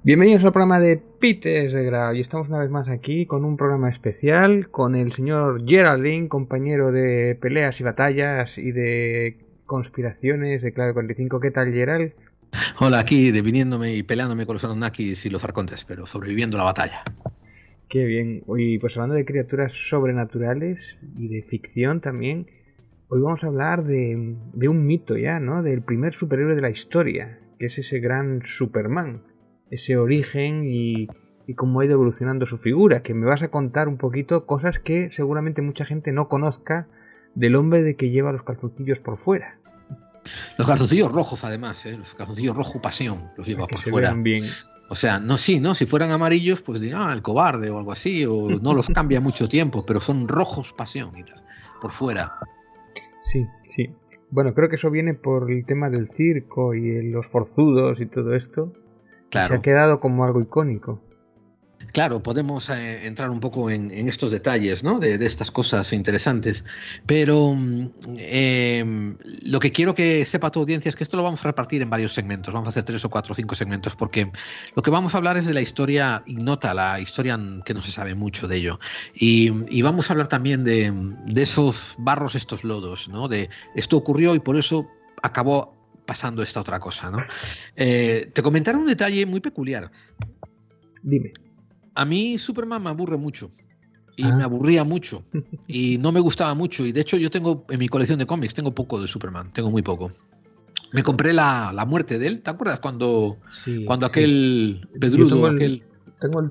Bienvenidos al programa de Pites de Grau y estamos una vez más aquí con un programa especial con el señor Geraldine, compañero de peleas y batallas y de conspiraciones de Clave 45. ¿Qué tal, Gerald? Hola, aquí definiéndome y peleándome con los Anunnakis y los Arcontes, pero sobreviviendo la batalla. Qué bien. Y pues hablando de criaturas sobrenaturales y de ficción también, hoy vamos a hablar de un mito ya, ¿no? Del primer superhéroe de la historia, que es ese gran Superman. Ese origen y cómo ha ido evolucionando su figura, que me vas a contar un poquito cosas que seguramente mucha gente no conozca del hombre de que lleva los calzoncillos por fuera. Los calzoncillos rojos, además, los calzoncillos rojo pasión los lleva Que por se fuera. vean bien. O sea, no, sí, ¿no? Si fueran amarillos, pues dirán, el cobarde o algo así, o no los cambia mucho tiempo, pero son rojos pasión y tal, por fuera. Sí, sí. Bueno, creo que eso viene por el tema del circo y los forzudos y todo esto. Claro. Y se ha quedado como algo icónico. Claro, podemos entrar un poco en estos detalles, ¿no? de estas cosas interesantes, pero lo que quiero que sepa tu audiencia es que esto lo vamos a repartir en varios segmentos, vamos a hacer 3 o 4 o 5 segmentos, porque lo que vamos a hablar es de la historia ignota, la historia que no se sabe mucho de ello, y vamos a hablar también de esos barros, estos lodos, ¿no? De esto ocurrió y por eso acabó pasando esta otra cosa, ¿no? Te comentaré un detalle muy peculiar. Dime. A mí Superman me aburre mucho y me aburría mucho y no me gustaba mucho, y de hecho yo tengo en mi colección de cómics, tengo poco de Superman, tengo muy poco. Me compré la muerte de él, ¿te acuerdas cuando aquel Pedrudo, Tengo el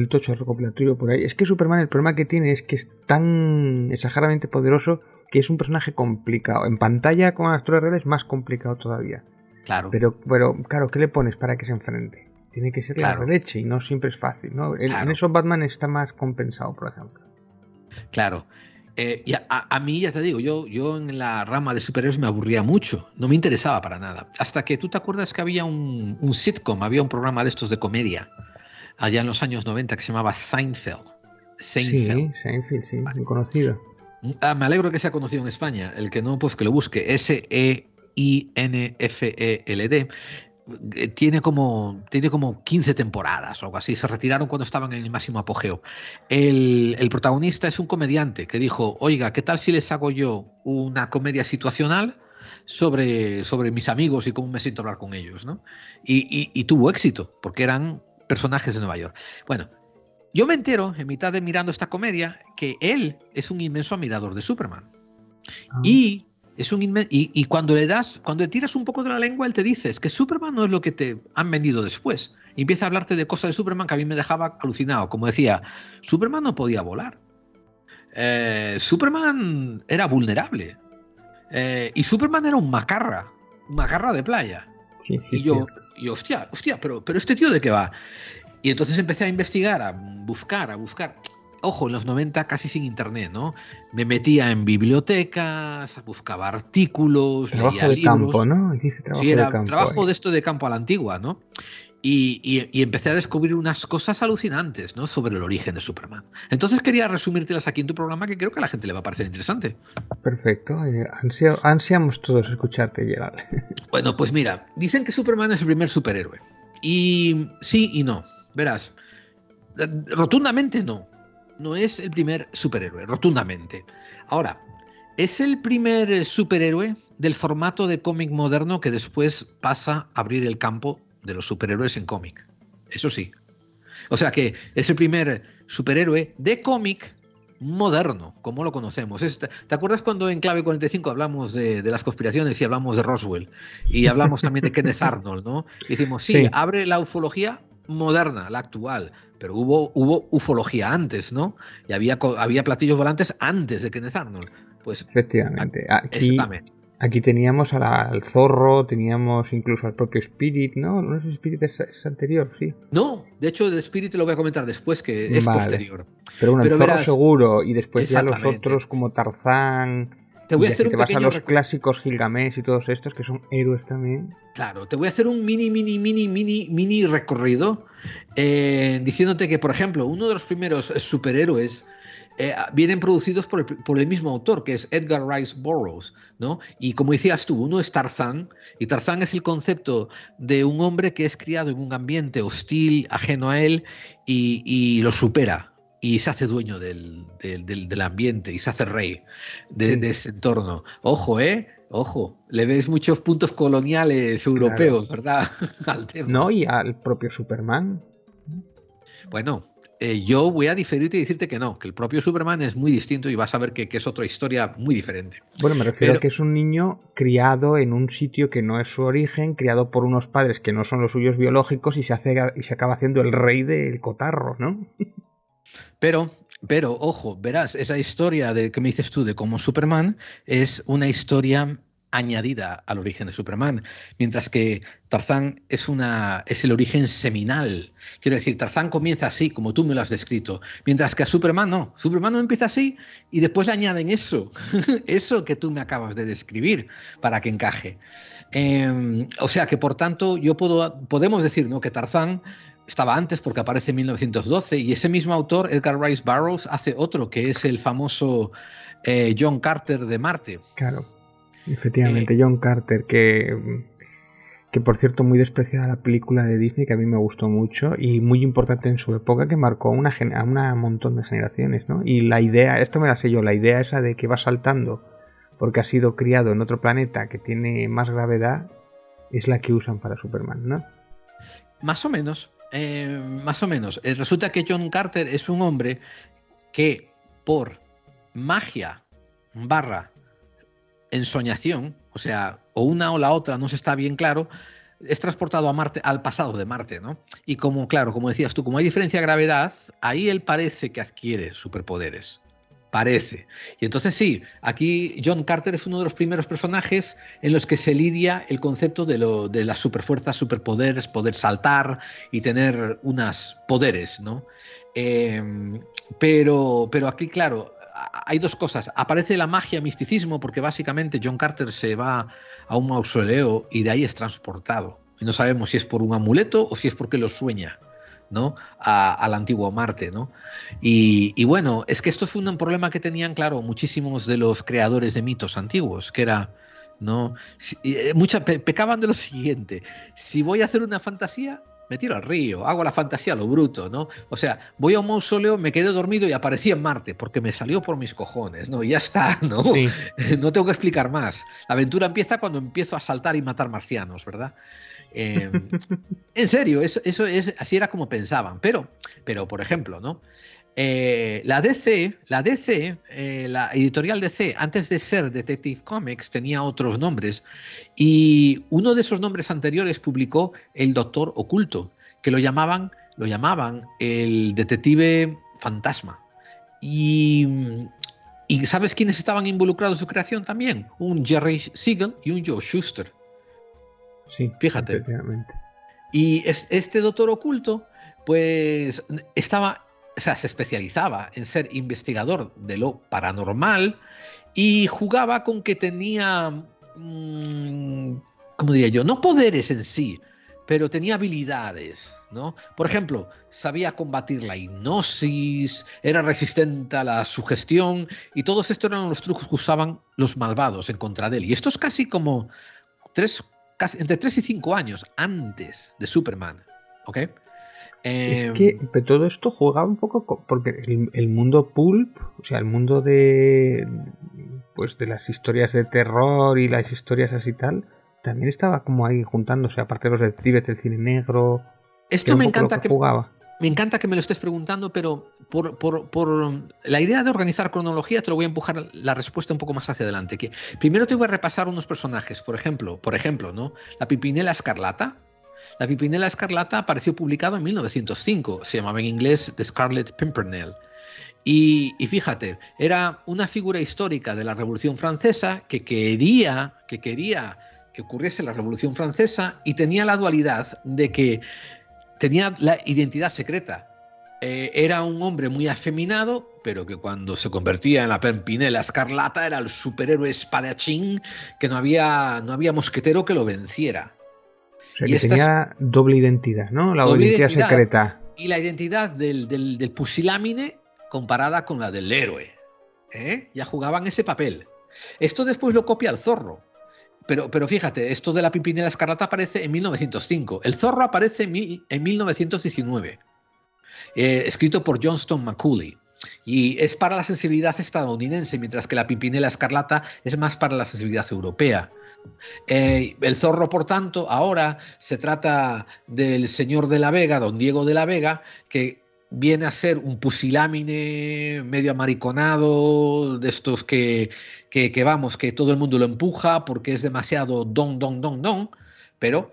tocho recopilatorio por ahí. Es que Superman, el problema que tiene es que es tan exageradamente poderoso que es un personaje complicado. En pantalla con actores reales más complicado todavía. Claro. Pero claro, ¿qué le pones para que se enfrente? Tiene que ser la leche y no siempre es fácil, ¿no? En eso Batman está más compensado, por ejemplo. Claro. Y a mí, ya te digo, yo en la rama de superhéroes me aburría mucho, no me interesaba para nada. Hasta que tú te acuerdas que había un sitcom, había un programa de estos de comedia, allá en los años 90, que se llamaba Seinfeld. Sí, Seinfeld, sí, muy conocido. Me alegro que sea conocido en España. El que no, pues que lo busque. Seinfeld. Tiene como 15 temporadas o algo así. Se retiraron cuando estaban en el máximo apogeo. El protagonista es un comediante que dijo, oiga, ¿qué tal si les hago yo una comedia situacional sobre mis amigos y cómo me siento hablar con ellos, ¿no? Y tuvo éxito, porque eran personajes de Nueva York. Bueno, yo me entero, en mitad de mirando esta comedia, que él es un inmenso admirador de Superman. Y cuando le tiras un poco de la lengua, él te dice, es que Superman no es lo que te han vendido después. Y empieza a hablarte de cosas de Superman que a mí me dejaba alucinado. Como decía, Superman no podía volar. Superman era vulnerable. Y Superman era un macarra de playa. Sí, y yo, hostia, pero este tío ¿de qué va? Y entonces empecé a investigar, a buscar. Ojo, en los 90 casi sin internet, ¿no? Me metía en bibliotecas, buscaba artículos, leía libros. Campo, ¿no? Trabajo de esto de campo a la antigua, ¿no? Y empecé a descubrir unas cosas alucinantes, ¿no? Sobre el origen de Superman. Entonces quería resumírtelas aquí en tu programa, que creo que a la gente le va a parecer interesante. Perfecto. Ansiamos todos escucharte, Gerald. Bueno, pues mira, dicen que Superman es el primer superhéroe. Y sí y no. Verás, rotundamente no. No es el primer superhéroe, rotundamente. Ahora, es el primer superhéroe del formato de cómic moderno que después pasa a abrir el campo de los superhéroes en cómic. Eso sí. O sea que es el primer superhéroe de cómic moderno, como lo conocemos. ¿Te acuerdas cuando en Clave 45 hablamos de las conspiraciones y hablamos de Roswell? Y hablamos también de Kenneth Arnold, ¿no? Y decimos, sí, abre la ufología moderna, la actual, pero hubo ufología antes, ¿no? Y había platillos volantes antes de Kenneth Arnold. Pues efectivamente. Aquí teníamos al Zorro, teníamos incluso al propio Spirit, ¿no? No es Spirit, es anterior, sí. No, de hecho el Spirit lo voy a comentar después, que es posterior. Pero bueno, el Zorro seguro, y después ya los otros como Tarzán. Te voy a hacer un pequeño. Te vas a los clásicos Gilgamesh y todos estos que son héroes también. Claro, te voy a hacer un mini recorrido diciéndote que, por ejemplo, uno de los primeros superhéroes vienen producidos por el mismo autor, que es Edgar Rice Burroughs, ¿no? Y como decías tú, uno es Tarzán, y Tarzán es el concepto de un hombre que es criado en un ambiente hostil, ajeno a él, y lo supera, y se hace dueño del ambiente, y se hace rey de ese entorno. Ojo, Ojo, le ves muchos puntos coloniales europeos, claro, ¿verdad? Al tema. No, y al propio Superman. Bueno, yo voy a diferirte y decirte que no, que el propio Superman es muy distinto y vas a ver que es otra historia muy diferente. Bueno, me refiero a que es un niño criado en un sitio que no es su origen, criado por unos padres que no son los suyos biológicos y se acaba haciendo el rey del cotarro, ¿no? Pero, ojo, verás, esa historia que me dices tú de cómo Superman es una historia añadida al origen de Superman, mientras que Tarzán es el origen seminal. Quiero decir, Tarzán comienza así, como tú me lo has descrito, mientras que a Superman no. Superman no empieza así y después le añaden eso, eso que tú me acabas de describir para que encaje. O sea que, por tanto, podemos decir, ¿no?, que Tarzán estaba antes porque aparece en 1912 y ese mismo autor, Edgar Rice Burroughs, hace otro que es el famoso John Carter de Marte. Claro. Efectivamente, John Carter, que por cierto muy despreciada la película de Disney, que a mí me gustó mucho y muy importante en su época, que marcó a un montón de generaciones, ¿no? Y la idea, esto me la sé yo, la idea esa de que va saltando porque ha sido criado en otro planeta que tiene más gravedad, es la que usan para Superman, ¿no? Más o menos, más o menos. Resulta que John Carter es un hombre que por magia / ensoñación, o sea, o una o la otra, no se está bien claro, es transportado a Marte, al pasado de Marte, ¿no? Y como, claro, como decías tú, como hay diferencia de gravedad, ahí él parece que adquiere superpoderes. Parece. Y entonces sí, aquí John Carter es uno de los primeros personajes en los que se lidia el concepto de las superfuerzas, superpoderes, poder saltar y tener unos poderes, ¿no? Pero aquí, claro, hay dos cosas. Aparece la magia, misticismo, porque básicamente John Carter se va a un mausoleo y de ahí es transportado. Y no sabemos si es por un amuleto o si es porque lo sueña, ¿no? Al antiguo Marte, ¿no? Y bueno, es que esto fue un problema que tenían, claro, muchísimos de los creadores de mitos antiguos, que era, ¿no? Pecaban de lo siguiente: si voy a hacer una fantasía, me tiro al río, hago la fantasía a lo bruto, ¿no? O sea, voy a un mausoleo, me quedé dormido y aparecí en Marte, porque me salió por mis cojones, ¿no? Y ya está, ¿no? Sí. No tengo que explicar más. La aventura empieza cuando empiezo a saltar y matar marcianos, ¿verdad? En serio, eso es, así era como pensaban. Pero por ejemplo, ¿no? La editorial DC, antes de ser Detective Comics, tenía otros nombres, y uno de esos nombres anteriores publicó el Doctor Oculto, que lo llamaban el detective fantasma. Y ¿sabes quiénes estaban involucrados en su creación también? Un Jerry Siegel y un Joe Shuster. Sí, fíjate. Y este Doctor Oculto, pues se especializaba en ser investigador de lo paranormal y jugaba con que tenía, ¿cómo diría yo? No poderes en sí, pero tenía habilidades, ¿no? Por ejemplo, sabía combatir la hipnosis, era resistente a la sugestión, y todos estos eran los trucos que usaban los malvados en contra de él. Y esto es casi como entre 3 y 5 años antes de Superman, ¿ok? Es que todo esto jugaba un poco porque el mundo pulp, o sea, el mundo de las historias de terror y las historias así tal, también estaba como ahí juntándose, aparte de los detectives del cine negro. Esto me encanta me encanta que me lo estés preguntando, pero por la idea de organizar cronología te lo voy a empujar la respuesta un poco más hacia adelante. Que primero te voy a repasar unos personajes, por ejemplo, ¿no? La Pimpinela Escarlata. La Pimpinela Escarlata apareció publicado en 1905, se llamaba en inglés The Scarlet Pimpernel. Y fíjate, era una figura histórica de la Revolución Francesa que quería que ocurriese la Revolución Francesa, y tenía la dualidad de que tenía la identidad secreta. Era un hombre muy afeminado, pero que cuando se convertía en la Pimpinela Escarlata era el superhéroe espadachín, que no había mosquetero que lo venciera. O sea, que tenía doble identidad, ¿no? La identidad secreta. Y la identidad del pusilámine comparada con la del héroe. Ya jugaban ese papel. Esto después lo copia el Zorro. Pero fíjate, esto de la Pimpinela Escarlata aparece en 1905. El Zorro aparece en 1919. Escrito por Johnston McCulley. Y es para la sensibilidad estadounidense, mientras que la Pimpinela Escarlata es más para la sensibilidad europea. El Zorro, por tanto, ahora se trata del señor de la Vega, don Diego de la Vega, que viene a ser un pusilámine medio amariconado, de estos que vamos, que todo el mundo lo empuja porque es demasiado don, pero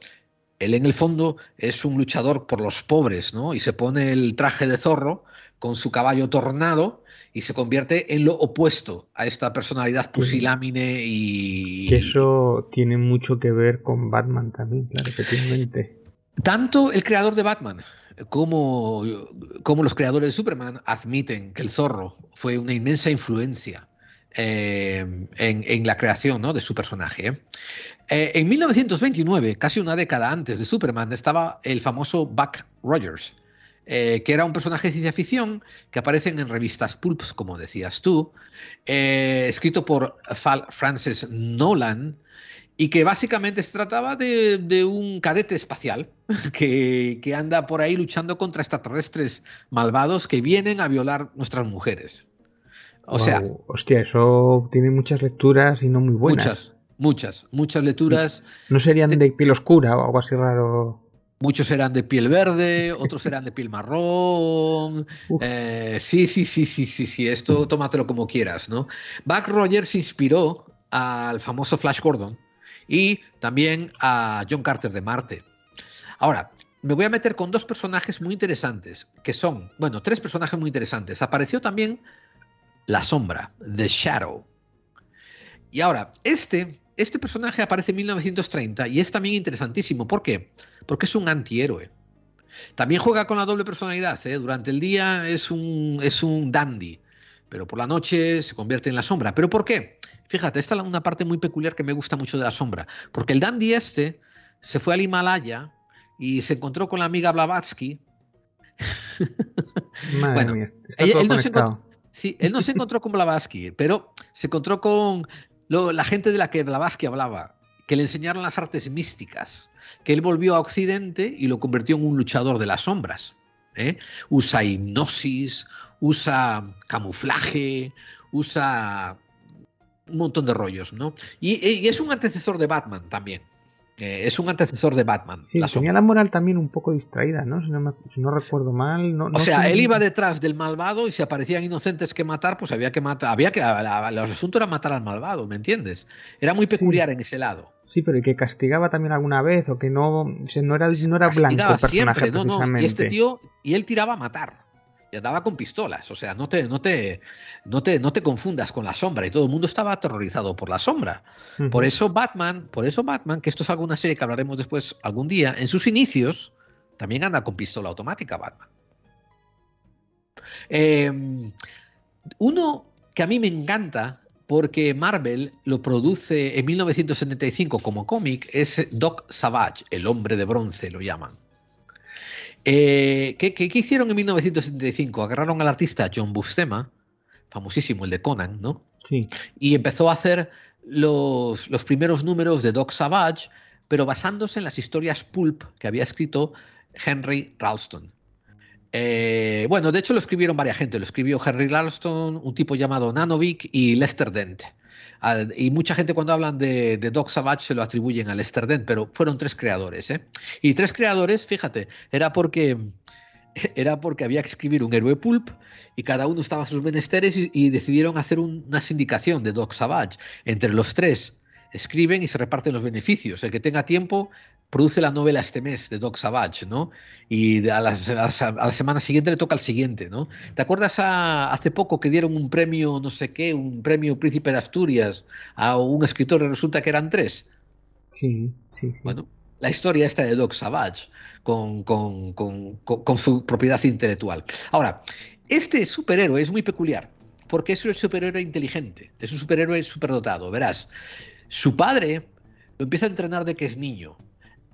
él en el fondo es un luchador por los pobres, ¿no? Y se pone el traje de zorro con su caballo tornado y se convierte en lo opuesto a esta personalidad pusilámine y... Que eso tiene mucho que ver con Batman también, claro, efectivamente. Tanto el creador de Batman como los creadores de Superman admiten que el Zorro fue una inmensa influencia en la creación, ¿no?, de su personaje. En 1929, casi una década antes de Superman, estaba el famoso Buck Rogers, que era un personaje de ciencia ficción que aparece en revistas pulps, como decías tú, escrito por Francis Nolan, y que básicamente se trataba de un cadete espacial que anda por ahí luchando contra extraterrestres malvados que vienen a violar nuestras mujeres. O sea... Hostia, eso tiene muchas lecturas y no muy buenas. Muchas lecturas. ¿No serían de piel oscura o algo así raro? Muchos eran de piel verde, otros eran de piel marrón. Sí, esto tómatelo como quieras, ¿no? Buck Rogers inspiró al famoso Flash Gordon y también a John Carter de Marte. Ahora, me voy a meter con dos personajes muy interesantes, que son, bueno, tres personajes muy interesantes. Apareció también La Sombra, The Shadow. Y ahora, este personaje aparece en 1930 y es también interesantísimo. ¿Por qué? Porque es un antihéroe. También juega con la doble personalidad, ¿eh? Durante el día es un dandy, pero por la noche se convierte en la sombra. ¿Pero por qué? Fíjate, esta es una parte muy peculiar que me gusta mucho de la sombra. Porque el dandy se fue al Himalaya y se encontró con la amiga Blavatsky. Madre bueno, mía, está todo conectado. Él no se encontró con Blavatsky, pero se encontró con la gente de la que Blavatsky hablaba, que le enseñaron las artes místicas, que él volvió a Occidente y lo convirtió en un luchador de las sombras. Usa hipnosis, usa camuflaje, usa un montón de rollos, ¿no? Y es un antecesor de Batman también. Es un antecesor de Batman. Sí, tenía la moral también un poco distraída, ¿no? Si no recuerdo mal. O sea, él iba detrás del malvado y si aparecían inocentes que matar, pues había que matar. El asunto era matar al malvado, ¿me entiendes? Era muy peculiar en ese lado. Sí, pero y que castigaba también alguna vez, o que no era blanco el personaje siempre, precisamente. Y este tío, él tiraba a matar. Y andaba con pistolas. O sea, no te confundas con la sombra. Y todo el mundo estaba aterrorizado por la sombra. Por eso Batman, que esto es alguna serie que hablaremos después algún día, en sus inicios también anda con pistola automática Batman. Uno que a mí me encanta, porque Marvel lo produce en 1975 como cómic, es Doc Savage, el hombre de bronce lo llaman. ¿Qué hicieron en 1975? Agarraron al artista John Buscema, famosísimo, el de Conan, ¿no? Sí. Y empezó a hacer los primeros números de Doc Savage, pero basándose en las historias pulp que había escrito Henry Ralston. Bueno, de hecho lo escribieron varias gente. Lo escribió Henry Ralston, un tipo llamado Nanovic y Lester Dent. Y mucha gente cuando hablan de Doc Savage se lo atribuyen a Lester Dent, pero fueron tres creadores. Y tres creadores, fíjate, era porque había que escribir un héroe pulp y cada uno estaba a sus menesteres y decidieron hacer una sindicación de Doc Savage. Entre los tres escriben y se reparten los beneficios. El que tenga tiempo produce la novela este mes de Doc Savage, ¿no? Y a la semana siguiente le toca al siguiente, ¿no? ¿Te acuerdas hace poco que dieron un premio, no sé qué, un premio Príncipe de Asturias a un escritor y resulta que eran tres? Sí. Bueno, la historia esta de Doc Savage con su propiedad intelectual. Ahora, este superhéroe es muy peculiar porque es un superhéroe inteligente, es un superhéroe superdotado, verás. Su padre lo empieza a entrenar de que es niño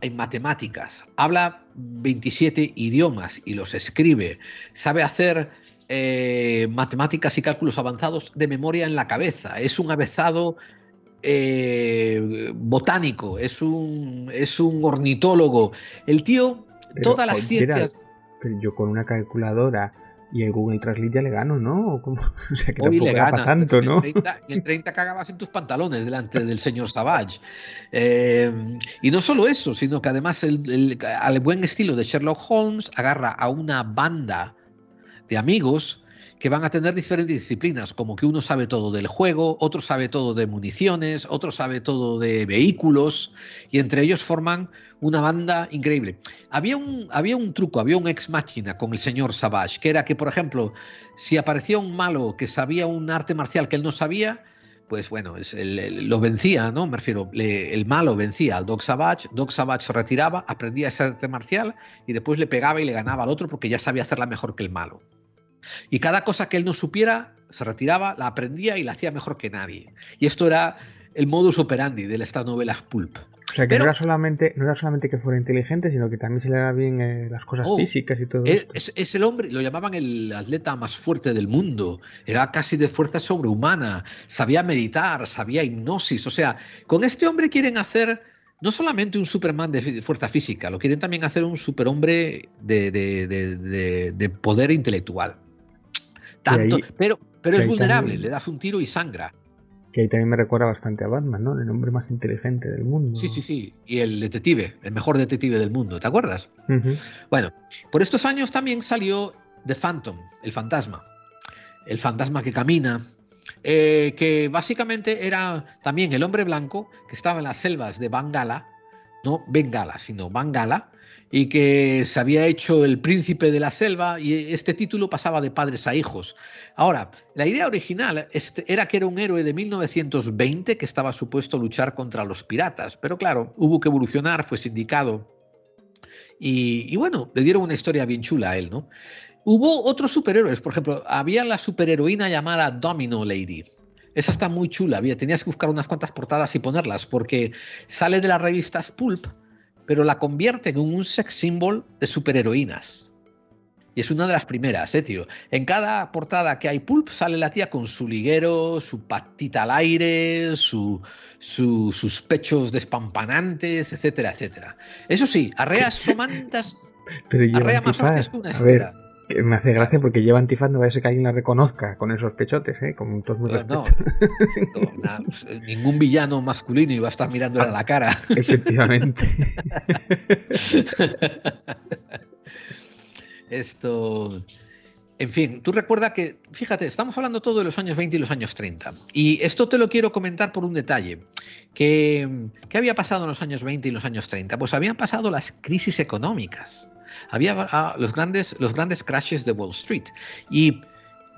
en matemáticas, habla 27 idiomas y los escribe, sabe hacer matemáticas y cálculos avanzados de memoria en la cabeza. Es un avezado botánico, es un ornitólogo. El tío, Pero, todas las Gerald, ciencias. pero yo con una calculadora y el Google Translate ya le gano, ¿no? ¿O cómo? O sea, que Hoy le tampoco era para ganas, pero tanto, ¿no? en el 30 cagabas en tus pantalones delante del señor Savage. Y no solo eso, sino que además al buen estilo de Sherlock Holmes agarra a una banda de amigos que van a tener diferentes disciplinas, como que uno sabe todo del juego, otro sabe todo de municiones, otro sabe todo de vehículos, y entre ellos forman una banda increíble. Había un truco, había un ex machina con el señor Savage, que era que, por ejemplo, si aparecía un malo que sabía un arte marcial que él no sabía, pues bueno, lo vencía, ¿no? Me refiero, el malo vencía al Doc Savage se retiraba, aprendía ese arte marcial y después le pegaba y le ganaba al otro porque ya sabía hacerla mejor que el malo. Y cada cosa que él no supiera, se retiraba, la aprendía y la hacía mejor que nadie. Y esto era el modus operandi de estas novelas pulp. O sea, que no era solamente que fuera inteligente, sino que también se le da bien las cosas físicas y todo esto. Es el hombre, lo llamaban el atleta más fuerte del mundo, era casi de fuerza sobrehumana, sabía meditar, sabía hipnosis. O sea, con este hombre quieren hacer no solamente un Superman de fuerza física, lo quieren también hacer un superhombre de poder intelectual. Tanto, pero es vulnerable, también, le das un tiro y sangra. Que ahí también me recuerda bastante a Batman, ¿no? El hombre más inteligente del mundo. Sí. Y el detective, el mejor detective del mundo, ¿te acuerdas? Bueno, por estos años también salió The Phantom, el fantasma que camina, que básicamente era también el hombre blanco que estaba en las selvas de Bengala, no Bengala, sino Bengala, y que se había hecho el príncipe de la selva, y este título pasaba de padres a hijos. Ahora, la idea original era que era un héroe de 1920 que estaba supuesto a luchar contra los piratas, pero claro, hubo que evolucionar, fue sindicado, y bueno, le dieron una historia bien chula a él, ¿no? Hubo otros superhéroes, por ejemplo, había la superheroína llamada Domino Lady. Esa está muy chula, tenías que buscar unas cuantas portadas y ponerlas, porque sale de las revistas Pulp, pero la convierten en un sex symbol de superheroínas. Y es una de las primeras, tío. En cada portada que hay Pulp sale la tía con su liguero, su patita al aire, sus pechos despampanantes, etcétera, etcétera. Eso sí, arrea somantas, arrea más hostias que una estera. Que me hace gracia porque lleva antifaz, no vaya a ser que alguien la reconozca con esos pechotes, con todos mis respetos. Ningún villano masculino iba a estar mirándole a la cara. Efectivamente. Esto, en fin, tú recuerda que, fíjate, estamos hablando todo de los años 20 y los años 30. Y esto te lo quiero comentar por un detalle. ¿Qué había pasado en los años 20 y los años 30? Pues habían pasado las crisis económicas. Había los grandes crashes de Wall Street. Y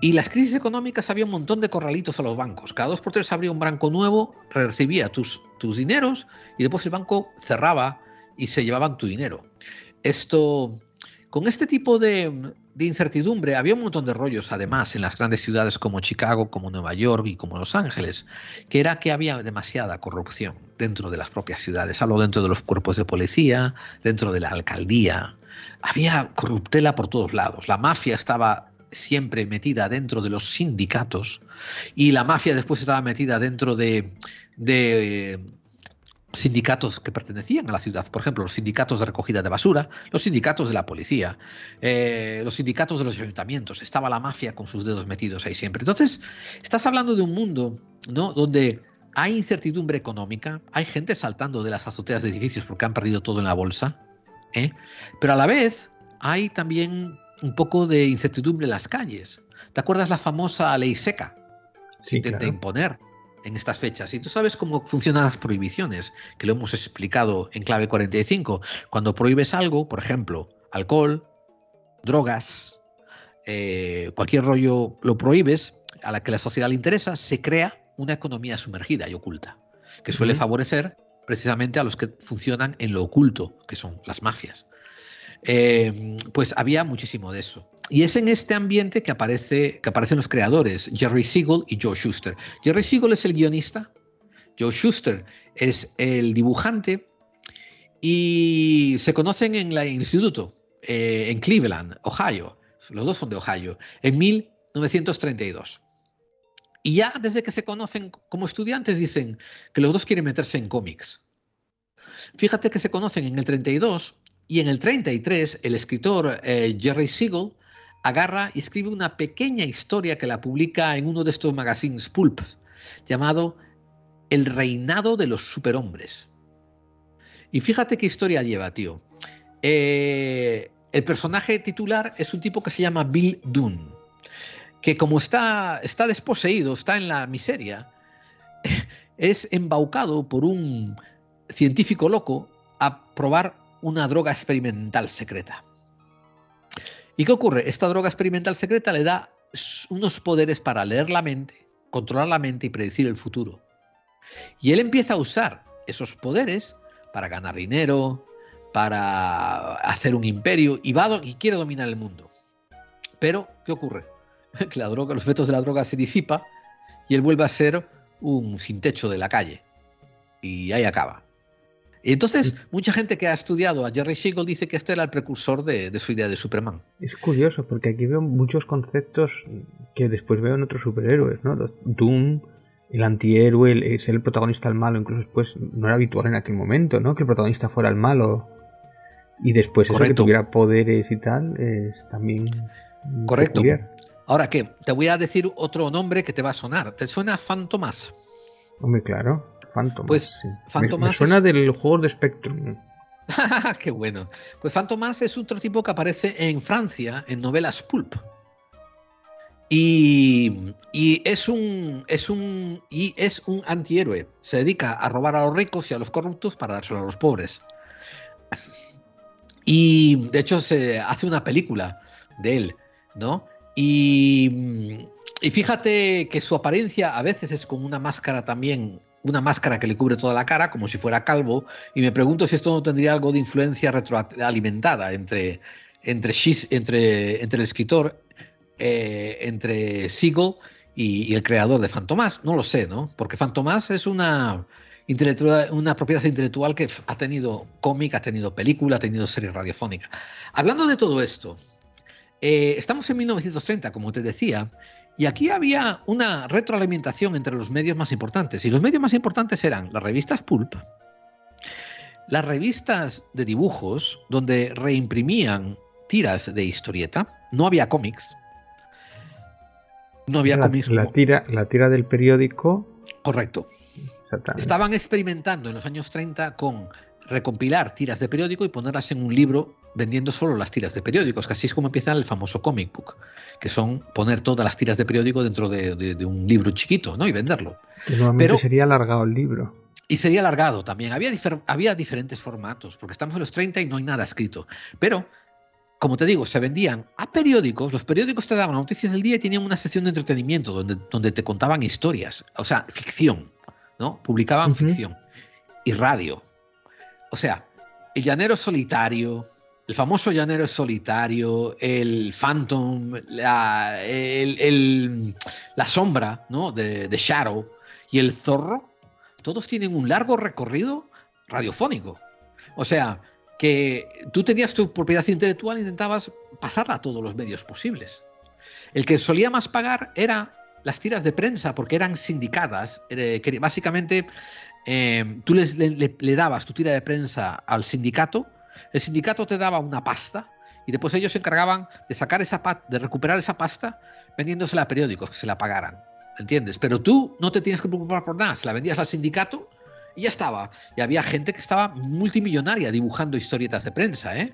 las crisis económicas, había un montón de corralitos a los bancos. Cada 2 por 3 abría un banco nuevo, recibía tus dineros y después el banco cerraba y se llevaban tu dinero. Con este tipo de incertidumbre había un montón de rollos, además, en las grandes ciudades como Chicago, como Nueva York y como Los Ángeles, que era que había demasiada corrupción dentro de las propias ciudades. Hablo dentro de los cuerpos de policía, dentro de la alcaldía. Había corruptela por todos lados. La mafia estaba siempre metida dentro de los sindicatos y la mafia después estaba metida dentro de sindicatos que pertenecían a la ciudad. Por ejemplo, los sindicatos de recogida de basura, los sindicatos de la policía, los sindicatos de los ayuntamientos. Estaba la mafia con sus dedos metidos ahí siempre. Entonces, estás hablando de un mundo, ¿no?, donde hay incertidumbre económica, hay gente saltando de las azoteas de edificios porque han perdido todo en la bolsa, pero a la vez hay también un poco de incertidumbre en las calles. ¿Te acuerdas la famosa ley seca? Se intenta imponer en estas fechas. Y tú sabes cómo funcionan las prohibiciones, que lo hemos explicado en Clave 45. Cuando prohíbes algo, por ejemplo, alcohol, drogas, cualquier rollo lo prohíbes, a la que la sociedad le interesa, se crea una economía sumergida y oculta, que suele favorecer precisamente a los que funcionan en lo oculto, que son las mafias. Pues había muchísimo de eso. Y es en este ambiente que aparecen los creadores, Jerry Siegel y Joe Shuster. Jerry Siegel es el guionista, Joe Shuster es el dibujante, y se conocen en el instituto, en Cleveland, Ohio. Los dos son de Ohio, en 1932. Y ya desde que se conocen como estudiantes dicen que los dos quieren meterse en cómics. Fíjate que se conocen en el 32 y en el 33 el escritor Jerry Siegel agarra y escribe una pequeña historia que la publica en uno de estos magazines pulp llamado El reinado de los superhombres. Y fíjate qué historia lleva, tío. El personaje titular es un tipo que se llama Bill Dunn, que como está desposeído, está en la miseria, es embaucado por un científico loco a probar una droga experimental secreta. ¿Y qué ocurre? Esta droga experimental secreta le da unos poderes para leer la mente, controlar la mente y predecir el futuro. Y él empieza a usar esos poderes para ganar dinero, para hacer un imperio y quiere dominar el mundo. Pero, ¿qué ocurre? Que los efectos de la droga se disipa y él vuelve a ser un sin techo de la calle. Y ahí acaba. Y entonces, mucha gente que ha estudiado a Jerry Siegel dice que este era el precursor de su idea de Superman. Es curioso, porque aquí veo muchos conceptos que después veo en otros superhéroes, ¿no? Doom, el antihéroe, ser el protagonista el malo, incluso después no era habitual en aquel momento, ¿no? Que el protagonista fuera el malo. Y después eso, que tuviera poderes y tal, es también correcto. Peculiar. Ahora, ¿qué? Te voy a decir otro nombre que te va a sonar. ¿Te suena Fantomas? Hombre, claro. Fantomas, pues, sí. Fantomas me suena del juego de Spectrum. ¡Qué bueno! Pues Fantomas es otro tipo que aparece en Francia en novelas pulp. Y es un antihéroe. Se dedica a robar a los ricos y a los corruptos para dárselo a los pobres. Y de hecho se hace una película de él, ¿no? Y fíjate que su apariencia a veces es con una máscara también, una máscara que le cubre toda la cara, como si fuera calvo, y me pregunto si esto no tendría algo de influencia retroalimentada entre el escritor, entre Siegel y el creador de Fantomas. No lo sé, ¿no? Porque Fantomas es una propiedad intelectual que ha tenido cómic, ha tenido película, ha tenido serie radiofónica. Hablando de todo esto, estamos en 1930, como te decía, y aquí había una retroalimentación entre los medios más importantes. Y los medios más importantes eran las revistas pulp, las revistas de dibujos, donde reimprimían tiras de historieta. No había cómics. No había cómics. La tira del periódico. Correcto. Estaban experimentando en los años 30 con recompilar tiras de periódico y ponerlas en un libro vendiendo solo las tiras de periódicos, que así es como empieza el famoso comic book, que son poner todas las tiras de periódico dentro de un libro chiquito, ¿no? Y venderlo. Que normalmente sería alargado el libro. Y sería alargado también. Había diferentes formatos, porque estamos en los 30 y no hay nada escrito. Pero, como te digo, se vendían a periódicos. Los periódicos te daban noticias del día y tenían una sección de entretenimiento donde te contaban historias, o sea, ficción, ¿no? Publicaban ficción. Y radio. O sea, el llanero solitario, el famoso llanero solitario, el Phantom, la sombra, ¿no? de Shadow y el zorro, todos tienen un largo recorrido radiofónico. O sea, que tú tenías tu propiedad intelectual e intentabas pasarla a todos los medios posibles. El que solía más pagar era las tiras de prensa, porque eran sindicadas, que básicamente tú le dabas tu tira de prensa al sindicato, el sindicato te daba una pasta y después ellos se encargaban de recuperar esa pasta vendiéndosela a periódicos que se la pagaran, ¿entiendes? Pero tú no te tienes que preocupar por nada, se la vendías al sindicato y ya estaba. Y había gente que estaba multimillonaria dibujando historietas de prensa, ¿eh?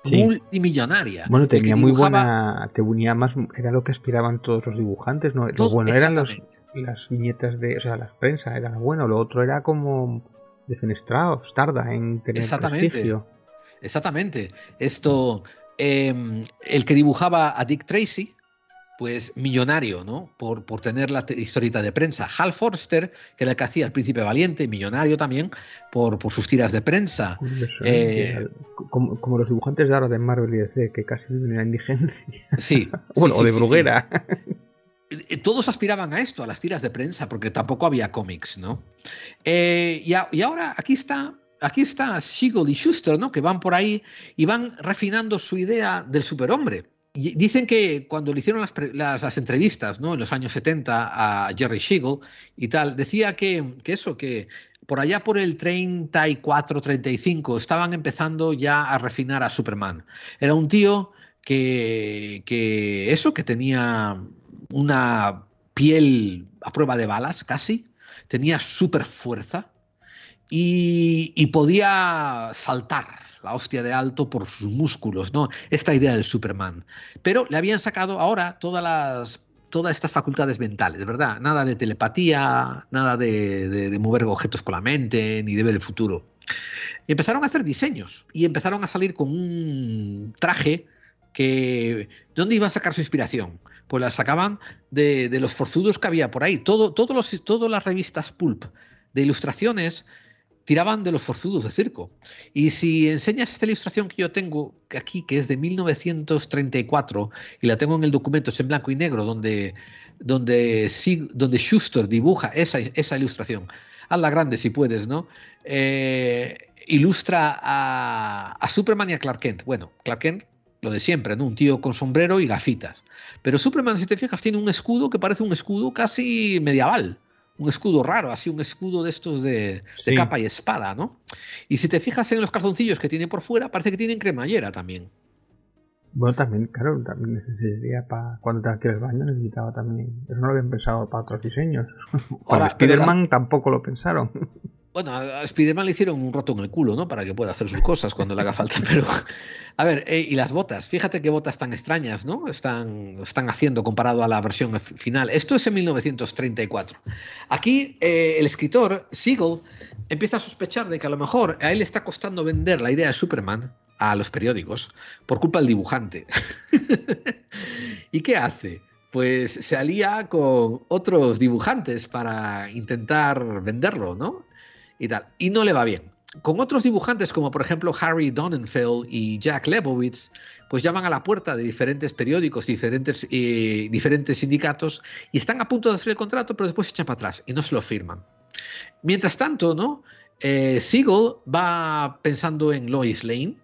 Sí. Multimillonaria. Bueno, tenía muy buena, te unía más, era lo que aspiraban todos los dibujantes, ¿no? Lo bueno eran las viñetas de, o sea, las prensa era bueno, lo otro era como defenestrados, tarda en tener prestigio. Exactamente. Esto, el que dibujaba a Dick Tracy, pues millonario, ¿no? Por tener la historieta de prensa. Hal Forster, que era el que hacía El Príncipe Valiente, millonario también por sus tiras de prensa. Como los dibujantes de ahora de Marvel y DC, que casi viven en la indigencia. Sí. Bueno, sí, o de Bruguera. Sí. Todos aspiraban a esto, a las tiras de prensa, porque tampoco había cómics, ¿no? Y ahora aquí está Siegel y Shuster, ¿no? Que van por ahí y van refinando su idea del superhombre. Y dicen que cuando le hicieron las entrevistas, ¿no? En los años 70 a Jerry Siegel y tal, decía que por allá por el 34, 35 estaban empezando ya a refinar a Superman. Era un tío que tenía una piel a prueba de balas casi, tenía súper fuerza y podía saltar la hostia de alto por sus músculos, ¿no? Esta idea del Superman. Pero le habían sacado ahora todas estas facultades mentales, ¿verdad? Nada de telepatía, nada de mover objetos con la mente, ni de ver el futuro. Y empezaron a hacer diseños y empezaron a salir con un traje que... ¿Dónde iban a sacar su inspiración? Pues la sacaban de los forzudos que había por ahí. Todas las revistas pulp de ilustraciones tiraban de los forzudos de circo. Y si enseñas esta ilustración que yo tengo aquí, que es de 1934, y la tengo en el documento, es en blanco y negro, donde Schuster dibuja esa ilustración, hazla grande si puedes, ¿no? Ilustra a Superman y a Clark Kent. Bueno, Clark Kent, lo de siempre, ¿no? Un tío con sombrero y gafitas. Pero Superman, si te fijas, tiene un escudo que parece un escudo casi medieval. Un escudo raro, así un escudo de estos de capa y espada, ¿no? Y si te fijas en los calzoncillos que tiene por fuera, parece que tienen cremallera también. Bueno, también, claro, también necesitaría para cuando te quieres baño, necesitaba también. Eso no lo habían pensado para otros diseños. Para Spider-Man tampoco lo pensaron. Bueno, a Spider-Man le hicieron un roto en el culo, ¿no? Para que pueda hacer sus cosas cuando le haga falta. Pero, a ver, y las botas. Fíjate qué botas tan extrañas, ¿no? Están haciendo comparado a la versión final. Esto es en 1934. Aquí el escritor, Siegel, empieza a sospechar de que a lo mejor a él le está costando vender la idea de Superman a los periódicos por culpa del dibujante. ¿Y qué hace? Pues se alía con otros dibujantes para intentar venderlo, ¿no? Y tal. Y no le va bien. Con otros dibujantes, como por ejemplo Harry Donenfeld y Jack Lebowitz, pues llaman a la puerta de diferentes periódicos, diferentes sindicatos, y están a punto de hacer el contrato, pero después se echan para atrás y no se lo firman. Mientras tanto, ¿no? Siegel va pensando en Lois Lane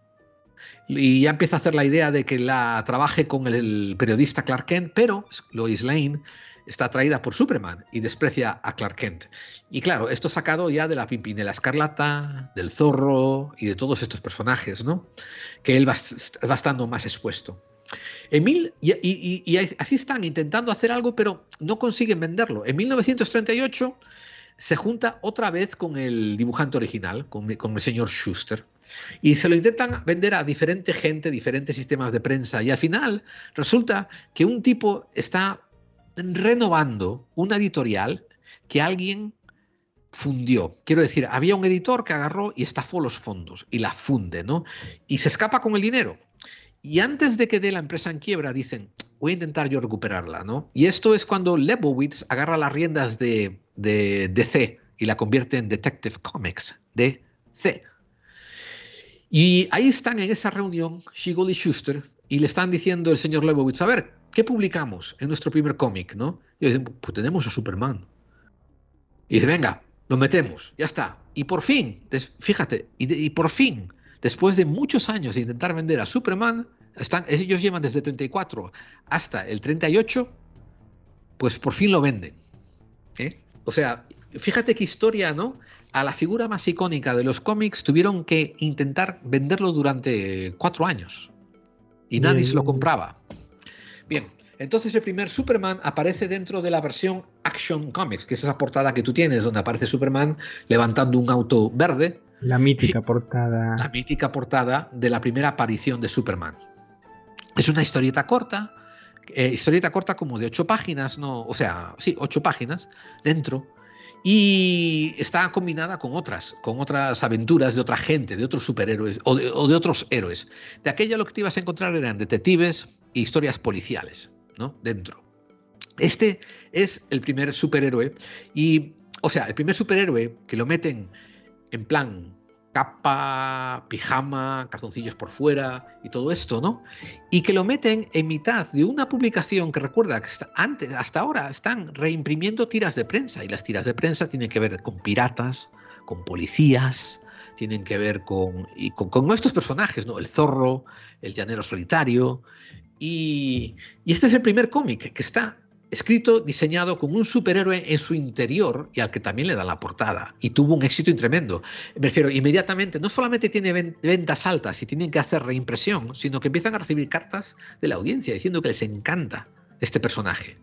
y ya empieza a hacer la idea de que la trabaje con el periodista Clark Kent, pero Lois Lane está atraída por Superman y desprecia a Clark Kent. Y claro, esto sacado ya de la Pimpinela Escarlata, del Zorro y de todos estos personajes, ¿no? Que él va estando más expuesto. Y así están intentando hacer algo, pero no consiguen venderlo. En 1938 se junta otra vez con el dibujante original, con el señor Schuster, y se lo intentan vender a diferente gente, diferentes sistemas de prensa, y al final resulta que un tipo está renovando una editorial que alguien fundió. Quiero decir, había un editor que agarró y estafó los fondos y la funde, ¿no? Y se escapa con el dinero. Y antes de que dé la empresa en quiebra, dicen, voy a intentar yo recuperarla, ¿no? Y esto es cuando Lebowitz agarra las riendas de DC y la convierte en Detective Comics, DC. Y ahí están en esa reunión Siegel y Schuster y le están diciendo el señor Lebowitz, a ver, ¿qué publicamos en nuestro primer cómic, no? Y dicen, pues tenemos a Superman. Y dice, venga, lo metemos, ya está. Y por fin, fíjate, y por fin, después de muchos años de intentar vender a Superman, ellos llevan desde el 34 hasta el 38, pues por fin lo venden. O sea, fíjate qué historia, ¿no? A la figura más icónica de los cómics tuvieron que intentar venderlo durante 4 años. Y nadie se lo compraba. Bien, entonces el primer Superman aparece dentro de la versión Action Comics, que es esa portada que tú tienes, donde aparece Superman levantando un auto verde. La mítica portada. La mítica portada de la primera aparición de Superman. Es una historieta corta como de 8 páginas, ¿no? O sea, sí, 8 páginas dentro. Y está combinada con otras aventuras de otra gente, de otros superhéroes o de otros héroes. De aquella lo que te ibas a encontrar eran detectives e historias policiales, ¿no? Dentro. Este es el primer superhéroe el primer superhéroe que lo meten en plan capa, pijama, calzoncillos por fuera y todo esto, ¿no? Y que lo meten en mitad de una publicación que recuerda que hasta ahora están reimprimiendo tiras de prensa, y las tiras de prensa tienen que ver con piratas, con policías, tienen que ver con estos personajes, ¿no? El Zorro, el Llanero Solitario, Y este es el primer cómic que está escrito, diseñado con un superhéroe en su interior y al que también le dan la portada. Y tuvo un éxito tremendo. Me refiero, inmediatamente, no solamente tiene ventas altas y tienen que hacer reimpresión, sino que empiezan a recibir cartas de la audiencia diciendo que les encanta este personaje.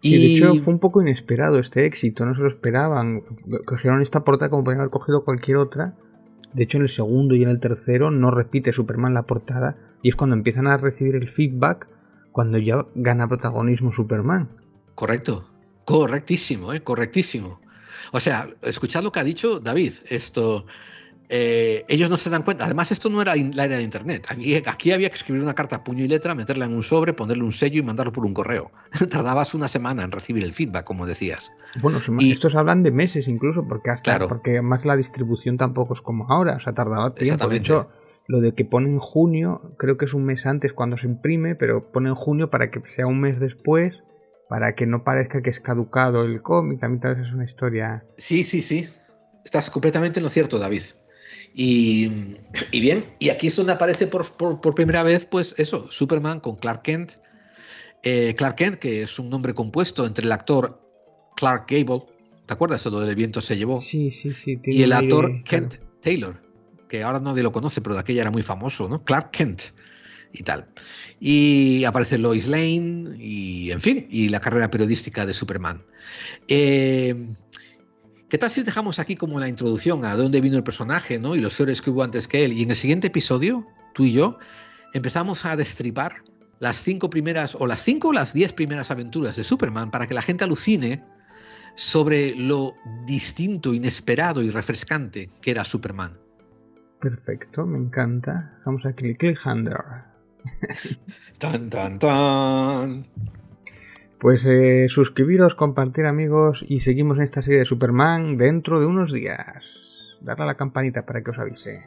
Sí, de hecho fue un poco inesperado este éxito, no se lo esperaban. Cogieron esta portada como podían haber cogido cualquier otra. De hecho, en el segundo y en el tercero no repite Superman la portada y es cuando empiezan a recibir el feedback cuando ya gana protagonismo Superman. Correcto, correctísimo, correctísimo. O sea, escuchad lo que ha dicho David, esto... ellos no se dan cuenta. Además, esto no era la era de Internet. Aquí había que escribir una carta a puño y letra, meterla en un sobre, ponerle un sello y mandarlo por un correo. Tardabas una semana en recibir el feedback, como decías. Bueno, estos hablan de meses incluso, porque porque más la distribución tampoco es como ahora, o sea, tardaba tiempo. De hecho, lo de que pone en junio, creo que es un mes antes cuando se imprime, pero pone en junio para que sea un mes después, para que no parezca que es caducado el cómic. A mí tal vez es una historia... Sí. Estás completamente en lo cierto, David. Y bien, y aquí es donde aparece por primera vez, pues eso, Superman con Clark Kent. Clark Kent, que es un nombre compuesto entre el actor Clark Gable, ¿te acuerdas de lo del viento se llevó? Sí. Y el actor Kent Taylor, que ahora nadie lo conoce, pero de aquella era muy famoso, ¿no? Clark Kent y tal. Y aparece Lois Lane y, en fin, y la carrera periodística de Superman. ¿Qué tal si dejamos aquí como la introducción a dónde vino el personaje, ¿no? Y los héroes que hubo antes que él? Y en el siguiente episodio, tú y yo, empezamos a destripar las 5 primeras, o las 5 o las 10 primeras aventuras de Superman para que la gente alucine sobre lo distinto, inesperado y refrescante que era Superman. Perfecto, me encanta. Vamos aquí el cliffhanger. Tan, tan, tan. Pues suscribiros, compartir, amigos, y seguimos en esta serie de Superman dentro de unos días. Darle a la campanita para que os avise.